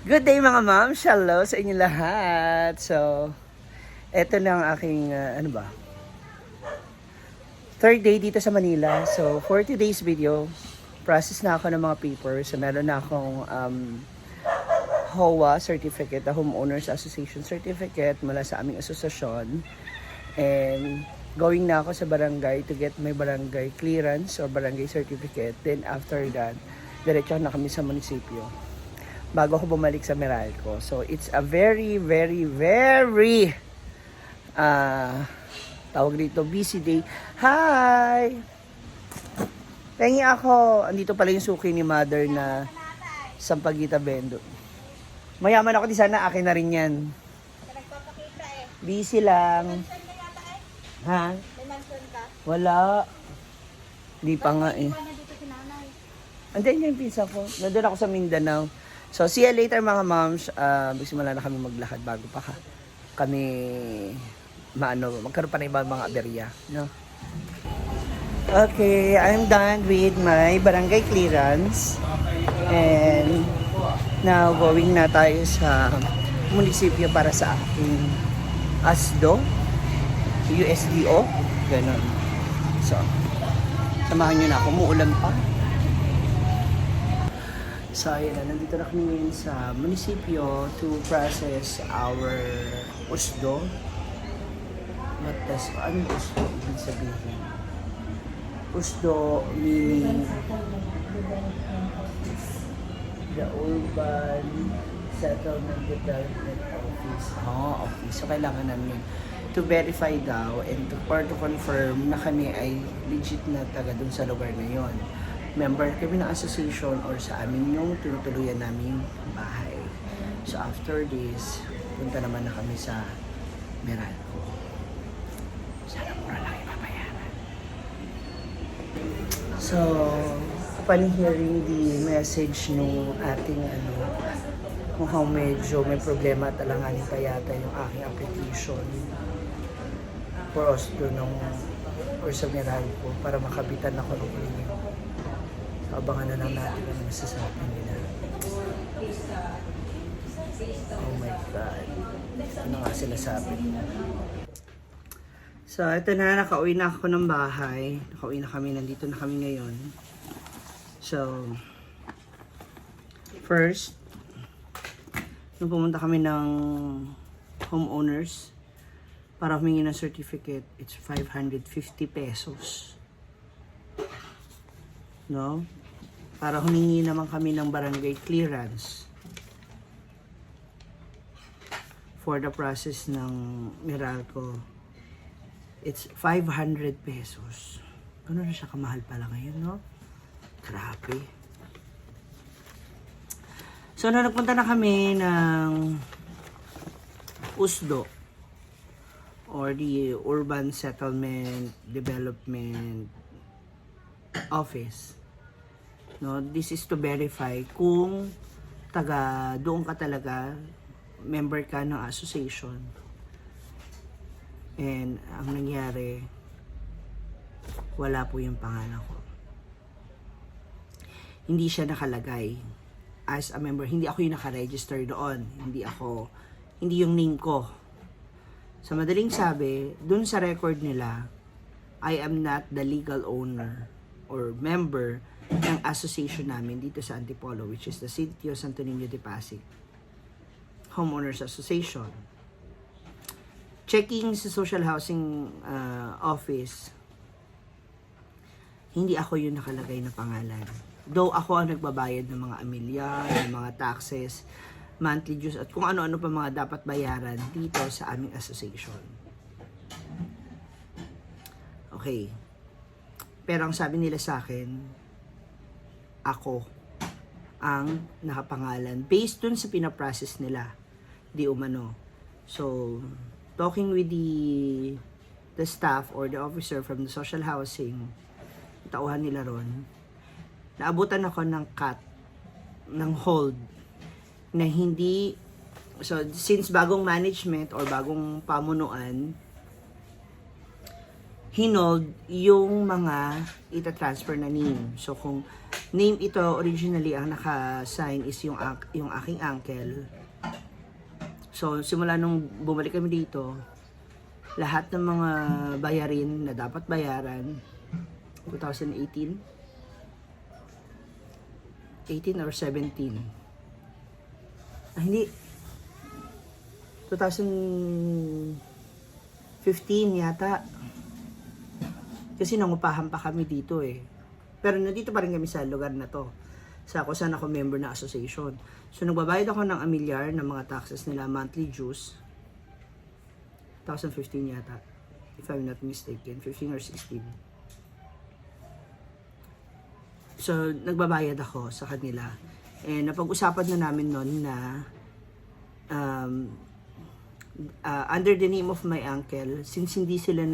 Good day mga ma'am, hello sa inyo lahat. So, eto na ang aking, third day dito sa Manila. So, for today's video, process na ako ng mga papers. So, meron na akong HOA certificate, the Homeowners Association certificate mula sa aming asosasyon. And going na ako sa barangay to get my barangay clearance or barangay certificate. Then after that, diretso na kami sa munisipyo bago ako bumalik sa Meralco. So it's a very tawag dito, busy day. Hi! Pengi ako. Andito pala yung suki ni mother na Sampaguita Bendo. Mayaman ako, di sana akin na rin yan. Nagpapakita eh. Busy lang. Mansion na yata eh. Ha? May mansion ka. Wala. Di pa nga eh. Iwan na dito si nanay. Andiyan yung pinsa ko. Nandun ako sa Mindanao. So, see you later mga moms. Magsimula na kami maglakad bago pa kami magkaroon pa na ibang mga aberya. No? Okay, I'm done with my barangay clearance. And now, going na tayo sa munisipyo para sa aking ASDO, USDO, ganun. So, samahan nyo na ako. Muulan pa. So, ayan na. Nandito na kami ngayon sa munisipyo to process our USDO. Ano USDO ibig sabihin? USDO meaning the Urban Settlement Development Office. Okay. So, kailangan namin to verify daw and to confirm na kami ay legit na taga dun sa lugar na yon. Member kami ng association or sa amin yung tinutuluyan namin bahay. So, after this, punta naman na kami sa Meralco. Sana mura lang ipapayaran. So, upon hearing the message nung ating kung how medyo may problema at alanganin pa yata yung aking application for us to or sa Meralco para makabitan ako ng premium. So, abangan na lang natin ang masasabi nila. Oh my God. Ano nga sila sabi? So, ito na. Nakauwi na ako ng bahay. Nakauwi na kami. Nandito na kami ngayon. So, first, nung pumunta kami ng homeowners para humingi ng certificate, it's 550 pesos. No? Para humingi naman kami ng barangay clearance for the process ng Meralco. It's 500 pesos. Ano na siya kamahal pala ngayon, no? Grabe. So, nagpunta na kami ng USDO or the Urban Settlement Development Office. No, this is to verify kung taga doon ka talaga, member ka ng association. And ang nangyari, wala po yung pangalan ko. Hindi siya nakalagay as a member. Hindi ako yung nakaregister doon. Hindi yung name ko. Sa madaling sabi, doon sa record nila, I am not the legal owner or member ng association namin dito sa Antipolo, which is the City of Santo Niño de Pasig Homeowners Association. Checking sa social housing office, hindi ako yung nakalagay na pangalan. Though ako ang nagbabayad ng mga amilya, ng mga taxes, monthly dues, at kung ano-ano pa mga dapat bayaran dito sa aming association. Okay. Pero ang sabi nila sa akin, ako ang nakapangalan based dun sa pinaprocess nila, di umano. So, talking with the staff or the officer from the social housing, tauhan nila ron, naabutan ako ng hold na hindi, so since bagong management or bagong pamunuan, hinold yung mga ita-transfer na name. So, kung name ito, originally, ang naka-sign is yung aking uncle. So, simula nung bumalik kami dito, lahat ng mga bayarin na dapat bayaran, 2018, 18 or 17. Hindi. 2015 yata. Kasi nangupahan pa kami dito eh. Pero nandito pa rin kami sa lugar na to. Sa kung saan ako member na association. So nagbabayad ako ng amilyar ng mga taxes nila, monthly dues. 2015 yata. If I'm not mistaken. 15 or 16. So, nagbabayad ako sa kanila. And napag-usapan na namin noon na under the name of my uncle, since hindi sila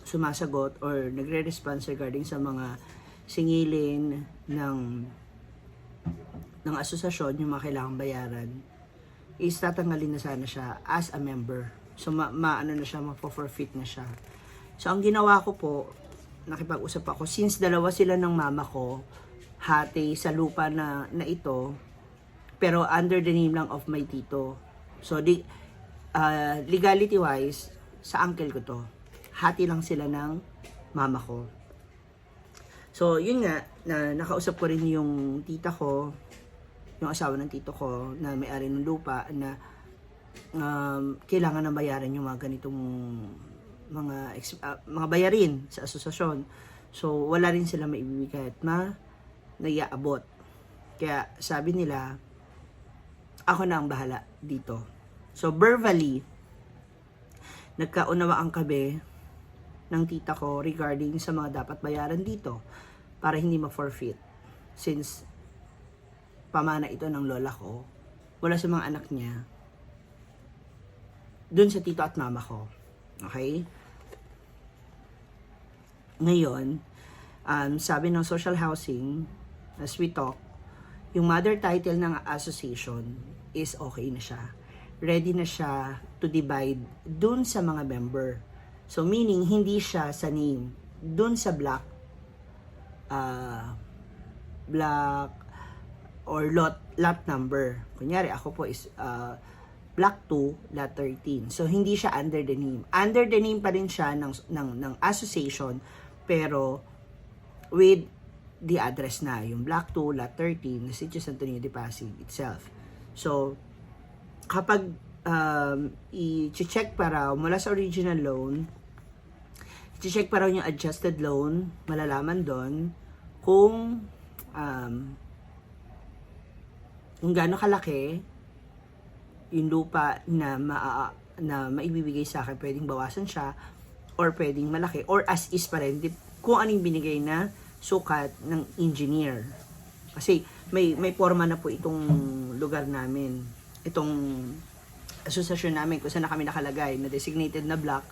sumasagot or nagre-response regarding sa mga singilin ng asosasyon, yung mga kailangang bayaran, is tatanggalin na sana siya as a member. So, ano na siya, ma-forfeit na siya. So, ang ginawa ko po, nakipag-usap ako, since dalawa sila ng mama ko, hati sa lupa na ito, pero under the name lang of my tito. So, legality-wise, sa uncle ko to. Hati lang sila ng mama ko. So, yun nga, na nakausap ko rin yung tita ko, yung asawa ng tito ko, na may-ari ng lupa, na kailangan na bayaran yung mga ganitong mga bayarin sa asosasyon. So, wala rin sila maibibigay at naiaabot. Kaya, sabi nila, ako na ang bahala dito. So, verbally, nagkaunawaan kami ng tita ko regarding sa mga dapat bayaran dito para hindi ma-forfeit. Since, pamana ito ng lola ko, wala sa mga anak niya, dun sa tito at mama ko. Okay? Ngayon, sabi ng social housing, as we talk, yung mother title ng association is okay na siya. Ready na siya to divide dun sa mga member. So, meaning, hindi siya sa name. Dun sa block or lot number. Kunyari, ako po is block 2, lot 13. So, hindi siya under the name. Under the name pa rin siya ng association, pero with the address na, yung block 2, lot 13, na Sitio Santo Niño de Pasig itself. So, kapag i-check pa raw mula sa original loan, i-check pa raw yung adjusted loan, malalaman doon kung gaano kalaki yung lupa na maibibigay sa akin, pwedeng bawasan siya or pwedeng malaki or as is pa rin kung anong binigay na sukat ng engineer. Kasi may forma na po itong lugar namin, itong asosasyon namin kung saan na kami nakalagay na designated na block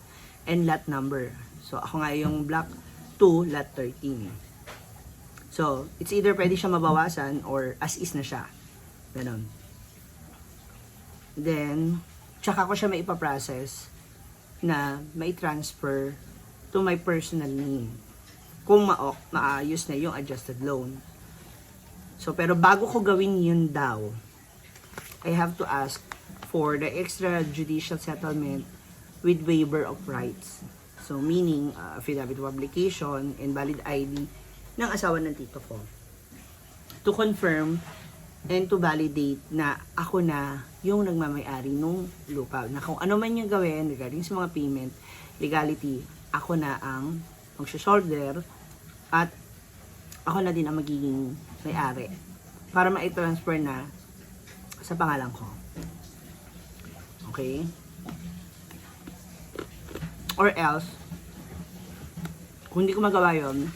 and lot number. So ako nga yung block 2, lot 13. So it's either pwede siya mabawasan or as is na siya. Ganon. Then, tsaka ko siya maipaprocess na mai-transfer to my personal name. Kung maayos na yung adjusted loan. So, pero bago ko gawin yun daw, I have to ask for the extrajudicial settlement with waiver of rights. So, meaning, affidavit of publication and valid ID ng asawa ng tito ko. To confirm and to validate na ako na yung nagmamayari nung lupa. Na kung ano man yung gawin regarding sa mga payment, legality, ako na ang mag-shoulder at ako na din ang magiging may-ari para ma-transfer na sa pangalan ko. Okay? Or else, kung hindi ko magawa yun,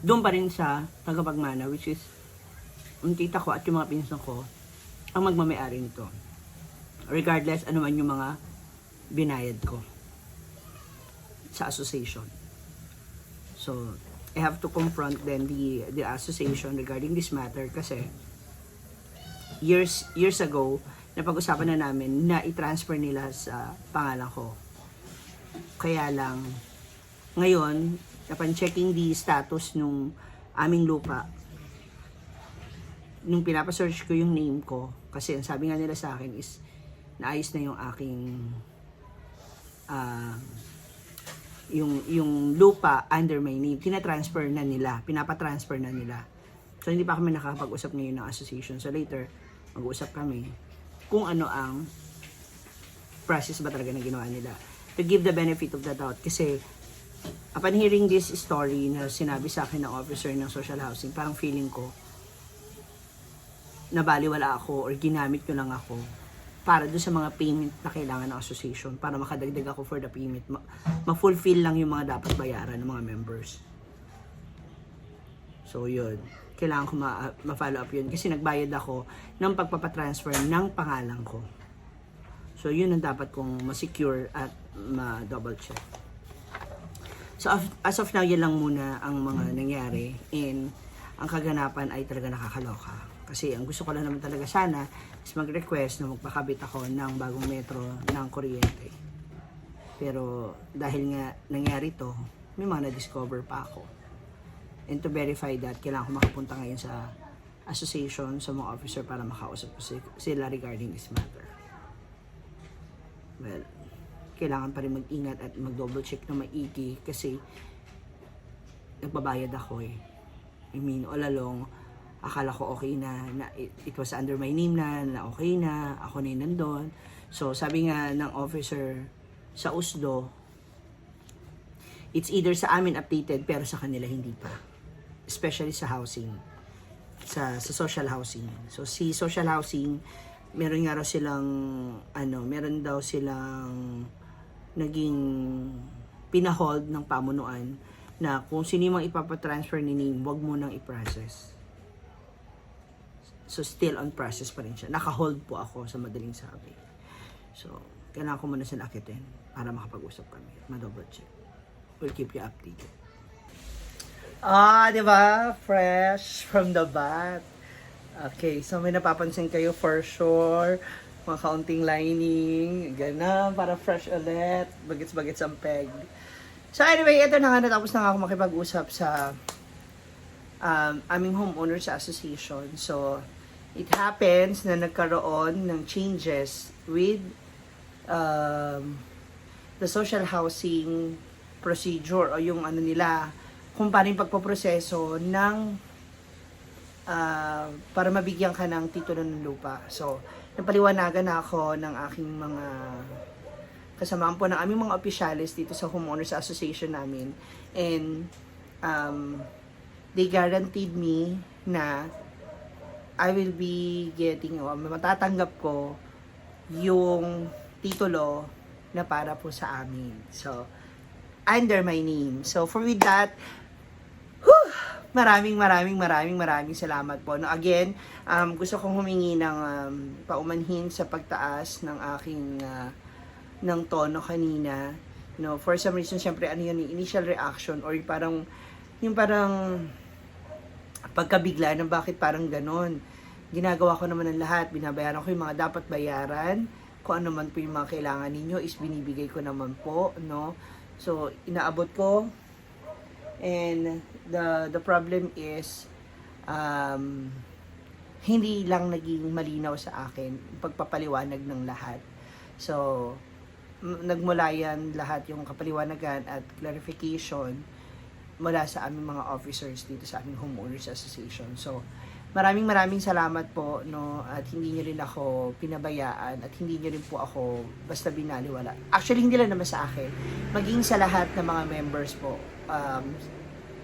doon pa rin sa tagapagmana, which is ang tita ko at yung mga pinsan ko ang magmamayari nito. Regardless ano man yung mga binayad ko sa association. So, I have to confront then the association regarding this matter kasi years ago, napag-usapan na namin na i-transfer nila sa pangalan ko. Kaya lang, ngayon, upon checking the status nung aming lupa, nung pinapasearch ko yung name ko, kasi ang sabi nga nila sa akin is, naayos na yung aking, yung lupa under my name, tinatransfer na nila, pinapatransfer na nila. So, hindi pa kami nakakapag-usap ngayon ng association. So, later, mag-uusap kami kung ano ang process ba talaga na ginawa nila. To give the benefit of the doubt. Kasi, upon hearing this story na sinabi sa akin ng officer ng social housing, parang feeling ko, nabaliwala ako or ginamit ko lang ako para doon sa mga payment na kailangan ng association para makadagdag ako for the payment. Ma-fulfill lang yung mga dapat bayaran ng mga members. So, yun. Kailangan ko ma-follow up yun kasi nagbayad ako ng pagpapatransfer ng pangalan ko. So, yun ang dapat kong ma-secure at ma-double check. So, as of now, yan lang muna ang mga nangyari and ang kaganapan ay talaga nakakaloka. Kasi ang gusto ko lang naman talaga sana is mag-request na magpakabit ako ng bagong metro ng kuryente. Pero dahil nga nangyari to, may mga na-discover pa ako. And to verify that, kailangan ko makapunta ngayon sa association, sa mga officer para makausap ko sila regarding this matter. Well, kailangan pa rin mag-ingat at mag-double check na maigi kasi nagbabayad ako eh. I mean, all along, akala ko okay na it was under my name na okay na, ako na yung nandun. So, sabi nga ng officer sa USDO, it's either sa amin updated pero sa kanila hindi pa. Especially sa housing, sa social housing. So, si social housing, meron nga raw silang, meron daw silang naging pinahold ng pamunuan na kung sino yung ipapatransfer ni name, wag mo nang i-process. So, still on process pa rin siya. Naka-hold po ako sa madaling sabi. So, kailangan ko muna sila akitin para makapag-usap kami. Ma-double check. We'll keep you updated. Di ba? Fresh from the bat. Okay, so may napapansin kayo for sure. Mga kaunting lining. Ganun, para fresh ulit. Bagets-bagets ang peg. So anyway, ito na nga, natapos na nga ako makipag-usap sa aming homeowners association. So, it happens na nagkaroon ng changes with the social housing procedure o yung ano nila, kung paano yung pagpoproseso ng para mabigyan ka ng titulo ng lupa. So, napaliwanagan na ako ng aking mga kasamaan po ng aming mga opisyalis dito sa homeowners association namin. And they guaranteed me na I will be getting, matatanggap ko yung titulo na para po sa amin. So, under my name. So, for with that, maraming salamat po. No, again, gusto kong humingi ng paumanhin sa pagtaas ng aking ng tono kanina. No, for some reason, syempre, ano yun, yung initial reaction or yung parang pagkabigla ng bakit parang ganon. Ginagawa ko naman ng lahat. Binabayaran ko yung mga dapat bayaran. Kung ano man po yung mga kailangan ninyo is binibigay ko naman po, no? So, inaabot ko. And the problem is hindi lang naging malinaw sa akin yung pagpapaliwanag ng lahat. So, nagmula yan lahat yung kapaliwanagan at clarification mula sa aming mga officers dito sa aming homeowners association. So, maraming salamat po, no, at hindi niyo rin ako pinabayaan at hindi niyo rin po ako basta binaliwala. Actually, hindi lang naman sa akin, maging sa lahat ng mga members po,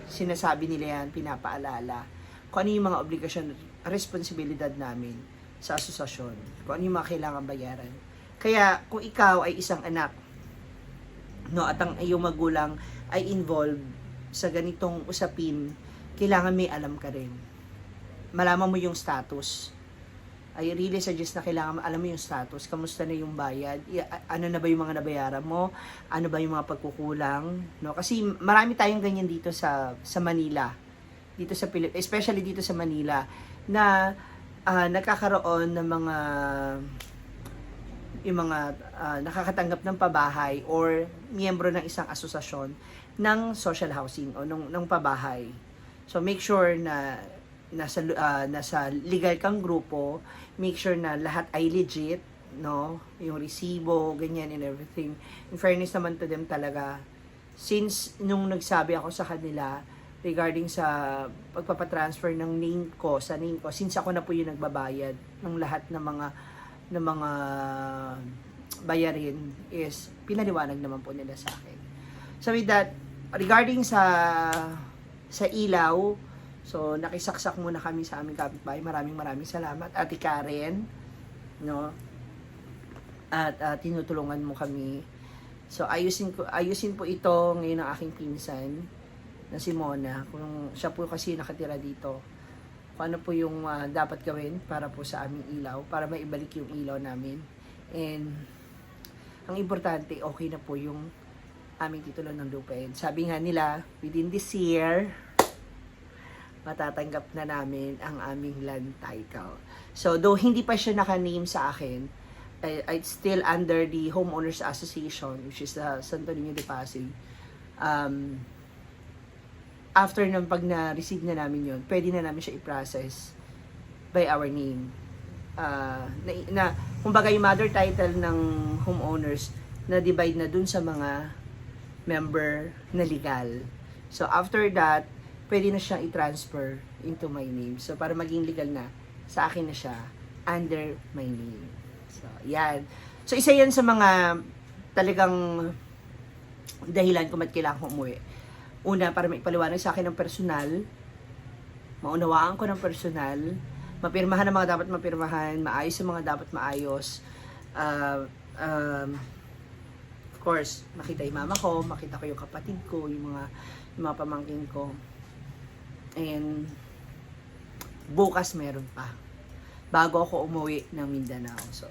sinasabi nila yan, pinapaalala kung ano yung mga obligasyon, responsibilidad namin sa asosasyon, kung ano yung mga kailangan bayaran. Kaya, kung ikaw ay isang anak, no, at ang iyong magulang ay involved sa ganitong usapin, kailangan may alam ka rin. Malaman mo yung status. I really suggest na kailangan alam mo yung status. Kamusta na yung bayad? Ano na ba yung mga nabayaran mo? Ano ba yung mga pagkukulang? No? Kasi marami tayong ganyan dito sa Manila. Dito sa especially dito sa Manila na nagkakaroon ng mga nakakatanggap ng pabahay or miyembro ng isang asosasyon ng social housing o ng pabahay. So make sure na nasa legal kang grupo, make sure na lahat ay legit, no? Yung resibo, ganyan and everything. In fairness naman to them talaga, since nung nagsabi ako sa kanila regarding sa pagpapatransfer ng name ko, since ako na po yung nagbabayad ng lahat ng mga bayarin, is pinaliwanag naman po nila sa akin. So with that, regarding sa ilaw, so nakisaksak muna kami sa aming kapitbahay. Maraming salamat, Ate Karen, no? At tinutulungan mo kami. So ayusin po ito ngayon ng aking pinsan na si Mona, kung siya po kasi nakatira dito. Kung ano po yung dapat gawin para po sa aming ilaw, para maibalik yung ilaw namin. And ang importante, okay na po yung aming titulo ng lupa. And sabi nga nila, within this year, matatanggap na namin ang aming land title. So, though hindi pa siya naka-name sa akin, it's still under the Homeowners Association, which is the Santo Niño de Pasig. After ng pag na-receive na namin yun, pwede na namin siya i-process by our name. Kumbaga yung mother title ng homeowners na divide na dun sa mga member na legal. So after that, pwede na siya i-transfer into my name. So para maging legal na, sa akin na siya under my name. So yan. So isa yan sa mga talagang dahilan kung ba't kailangan ko umuwi. Una, para maipaliwanag sa akin ng personal, maunawaan ko ng personal, mapirmahan ang mga dapat mapirmahan, maayos ang mga dapat maayos. Of course, makita yung mama ko, makita ko yung kapatid ko, yung mga pamangkin ko. And bukas meron pa. Bago ako umuwi ng Mindanao. So,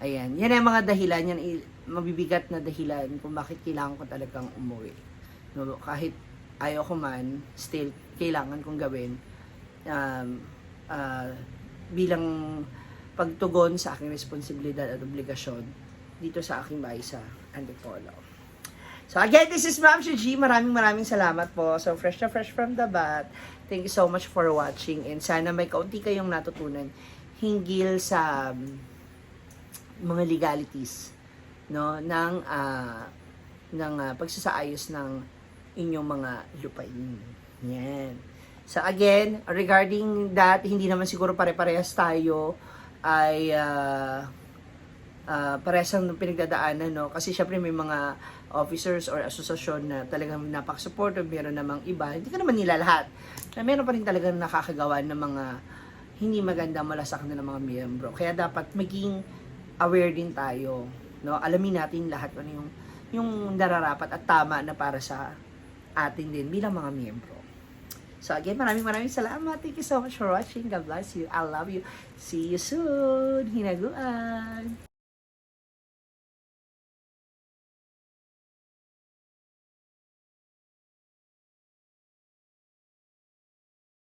ayan. Yan ang mga dahilan, yan mabibigat na dahilan kung bakit kailangan ko talagang umuwi. No, kahit ayaw ko man, still kailangan kong gawin bilang pagtugon sa aking responsibilidad at obligasyon dito sa aking bahay sa Antipolo. So again, this is Ma'am Gigi. Maraming salamat po. So fresh na fresh from the bat. Thank you so much for watching, and sana may kaunti kayong natutunan hinggil sa mga legalities, no, ng pagsasaayos ng inyong mga lupain. Yan. So again, regarding that, hindi naman siguro pare-parehas tayo ay parehas ang pinagdadaanan, no? Kasi syempre may mga officers or asosasyon na talagang napak-supportive, meron namang iba, hindi ka naman nila lahat. Na meron pa rin talagang nakakagawa ng mga hindi maganda mula sa kanila ng mga miyembro. Kaya dapat maging aware din tayo, no? Alamin natin lahat ano yung nararapat at tama na para sa atin din bilang mga miyembro. So again, maraming salamat. Thank you so much for watching. God bless you. I love you. See you soon. Hinaguan.